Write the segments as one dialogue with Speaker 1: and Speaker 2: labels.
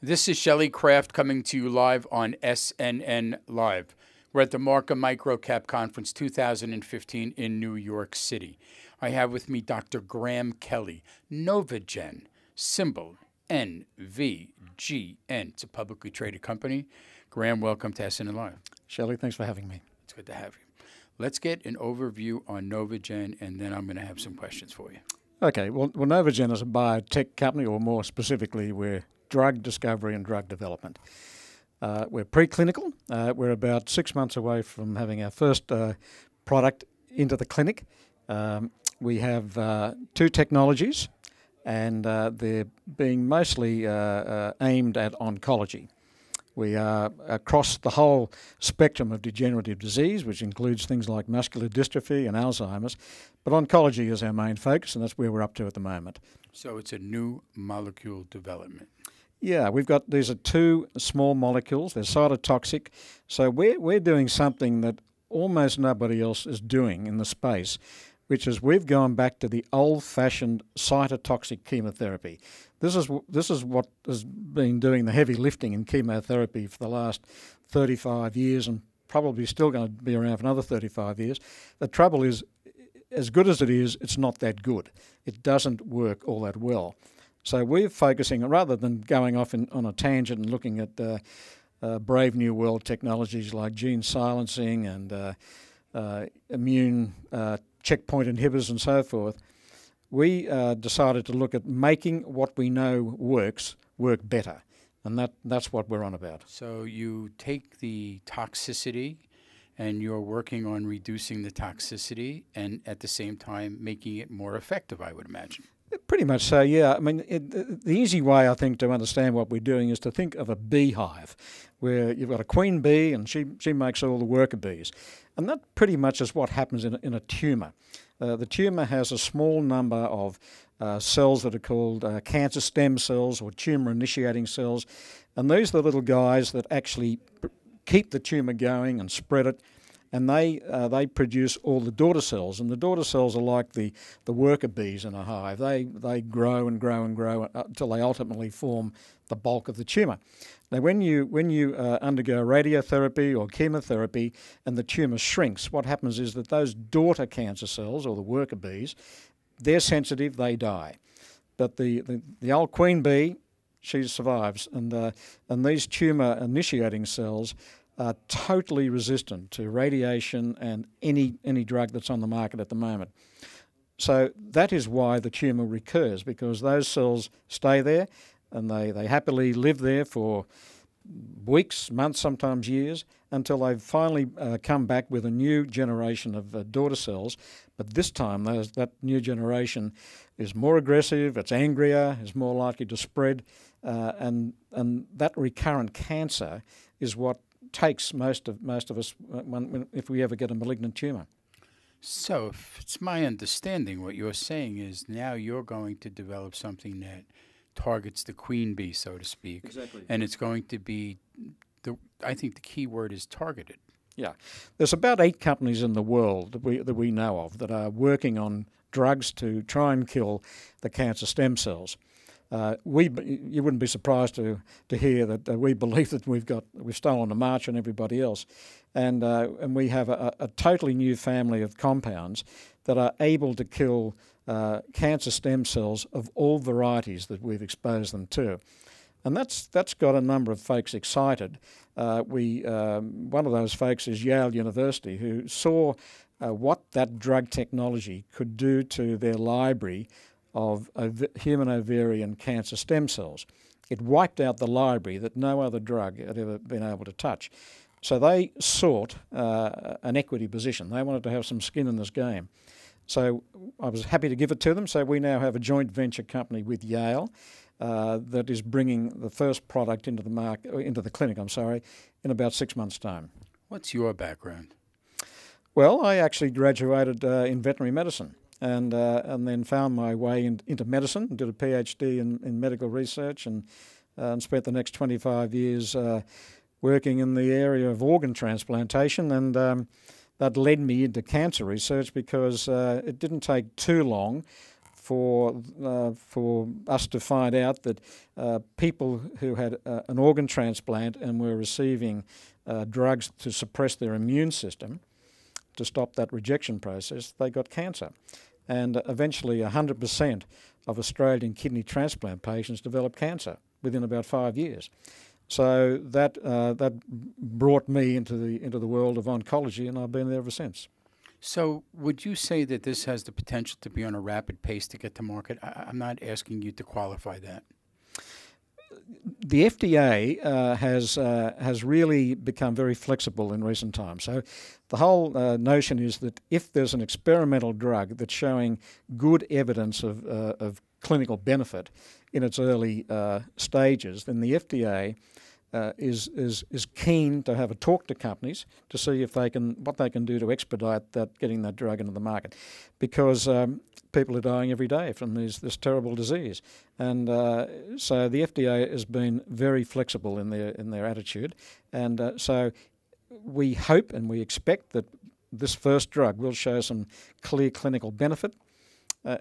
Speaker 1: This is Shelley Kraft coming to you live on SNNLive. We're at the Marcum MicroCap Conference 2015 in New York City. I have with me Dr. Graham Kelly, Novogen, symbol NVGN. It's a publicly traded company. Graham, welcome to SNNLive.
Speaker 2: Shelley, thanks for having me.
Speaker 1: It's good to have you. Let's get an overview on Novogen, and then I'm going to have some questions for you.
Speaker 2: Okay, well, Novogen is a biotech company, or more specifically, we're drug discovery and drug development. We're preclinical. We're about 6 months away from having our first product into the clinic. We have two technologies, and they're being mostly aimed at oncology. We are across the whole spectrum of degenerative disease, which includes things like muscular dystrophy and Alzheimer's, but oncology is our main focus, and that's where we're up to at the moment.
Speaker 1: So it's a new molecule development.
Speaker 2: Yeah, these are two small molecules. They're cytotoxic. So we're doing something that almost nobody else is doing in the space, which is we've gone back to the old-fashioned cytotoxic chemotherapy. This is what has been doing the heavy lifting in chemotherapy for the last 35 years and probably still going to be around for another 35 years. The trouble is, as good as it is, it's not that good. It doesn't work all that well. So we're focusing, rather than going off on a tangent and looking at brave new world technologies like gene silencing and immune checkpoint inhibitors and so forth, we decided to look at making what we know works work better. And that's what we're on about.
Speaker 1: So you take the toxicity and you're working on reducing the toxicity and at the same time making it more effective, I would imagine.
Speaker 2: Pretty much so, yeah. I mean, the easy way, I think, to understand what we're doing is to think of a beehive, where you've got a queen bee and she makes all the worker bees. And that pretty much is what happens in a tumour. The tumour has a small number of cells that are called cancer stem cells or tumour-initiating cells. And these are the little guys that actually keep the tumour going and spread it. And they produce all the daughter cells, and the daughter cells are like the worker bees in a hive. They grow and grow and grow until they ultimately form the bulk of the tumour. Now, when you undergo radiotherapy or chemotherapy and the tumour shrinks, what happens is that those daughter cancer cells, or the worker bees, they're sensitive, they die. But the old queen bee, she survives, and these tumour-initiating cells are totally resistant to radiation and any drug that's on the market at the moment. So that is why the tumour recurs, because those cells stay there and they happily live there for weeks, months, sometimes years, until they finally come back with a new generation of daughter cells. But this time that new generation is more aggressive, it's angrier, is more likely to spread, and that recurrent cancer is what takes most of us if we ever get a malignant tumour.
Speaker 1: So if it's my understanding, what you're saying is now you're going to develop something that targets the queen bee, so to speak.
Speaker 2: Exactly.
Speaker 1: And it's going to be, I think the key word is targeted.
Speaker 2: Yeah. There's about 8 companies in the world that we know of that are working on drugs to try and kill the cancer stem cells. You wouldn't be surprised to hear that we believe that we've stolen the march on everybody else, and we have a totally new family of compounds that are able to kill cancer stem cells of all varieties that we've exposed them to, and that's got a number of folks excited. One of those folks is Yale University, who saw what that drug technology could do to their library of human ovarian cancer stem cells. It wiped out the library that no other drug had ever been able to touch. So they sought an equity position. They wanted to have some skin in this game. So I was happy to give it to them. So we now have a joint venture company with Yale that is bringing the first product into the clinic, in about 6 months' time.
Speaker 1: What's your background?
Speaker 2: Well, I actually graduated in veterinary medicine. And then found my way into medicine, did a PhD in medical research, and spent the next 25 years working in the area of organ transplantation, and that led me into cancer research because it didn't take too long for us to find out that people who had an organ transplant and were receiving drugs to suppress their immune system to stop that rejection process, they got cancer. And eventually 100% of Australian kidney transplant patients developed cancer within about 5 years. So that brought me into the world of oncology, and I've been there ever since.
Speaker 1: So would you say that this has the potential to be on a rapid pace to get to market? I'm not asking you to qualify that.
Speaker 2: The FDA has really become very flexible in recent times. So the whole notion is that if there's an experimental drug that's showing good evidence of clinical benefit in its early stages, then the FDA is keen to have a talk to companies to see if what they can do to expedite getting that drug into the market, because people are dying every day from this terrible disease, and so the FDA has been very flexible in their attitude, and so we hope and we expect that this first drug will show some clear clinical benefit,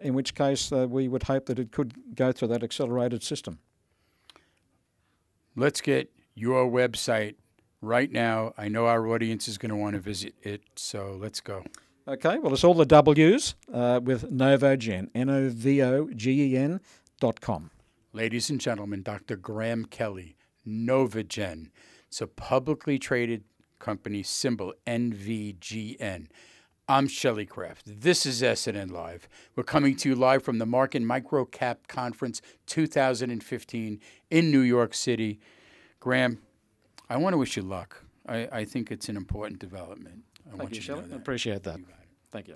Speaker 2: in which case we would hope that it could go through that accelerated system.
Speaker 1: Let's get your website right now. I know our audience is going to want to visit it, so let's go.
Speaker 2: Okay, well, it's all the W's with Novogen, Novogen.com.
Speaker 1: Ladies and gentlemen, Dr. Graham Kelly, Novagen. It's a publicly traded company, symbol NVGN. I'm Shelley Kraft. This is SNNLive. We're coming to you live from the Marcum MicroCap Conference 2015 in New York City. Graham, I want to wish you luck. I think it's an important development.
Speaker 2: Thank you, Shelley. I appreciate that. Thank you.